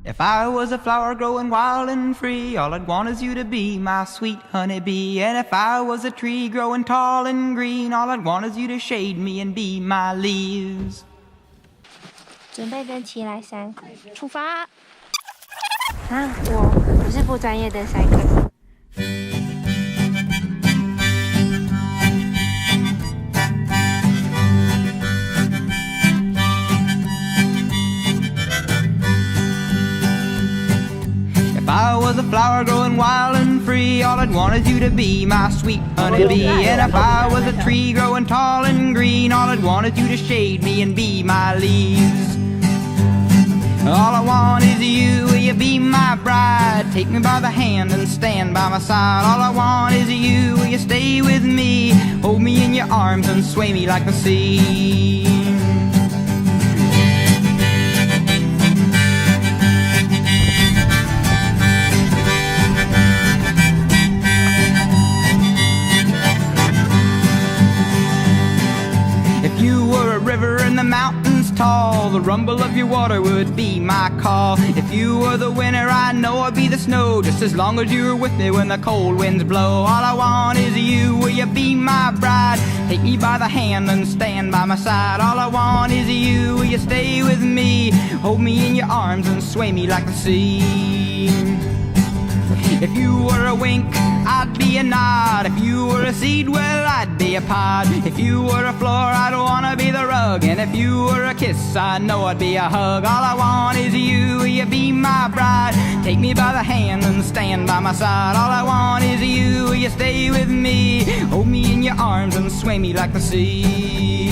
If I was a flower growing wild and free, all I'd want is you to be my sweet honeybee. And if I was a tree growing tall and green, all I'd want is you to shade me and be my leaves. 准备跟齐来3，出发！我不是不专业的3个。If I was a flower growing wild and free, all I'd want is you to be my sweet honeybee. And if I was a tree growing tall and green, all I'd want is you to shade me and be my leaves. All I want is you, will you be my bride? Take me by the hand and stand by my side. All I want is you, will you stay with me? Hold me in your arms and sway me like the sea. If you were a river in the mountains tall, the rumble of your water would be my call. If you were the winter, I know I'd be the snow, just as long as you were with me when the cold winds blow. All I want is you, will you be my bride? Take me by the hand and stand by my side. All I want is you, will you stay with me? Hold me in your arms and sway me like the sea. If you were a wink, I'd be a nod. If you were a seed, well, I'd be a pod. If you were a floor, I'd wanna be the rug. And if you were a kiss, I know I'd be a hug. All I want is you, will you be my bride? Take me by the hand and stand by my side. All I want is you, will you stay with me? Hold me in your arms and sway me like the sea.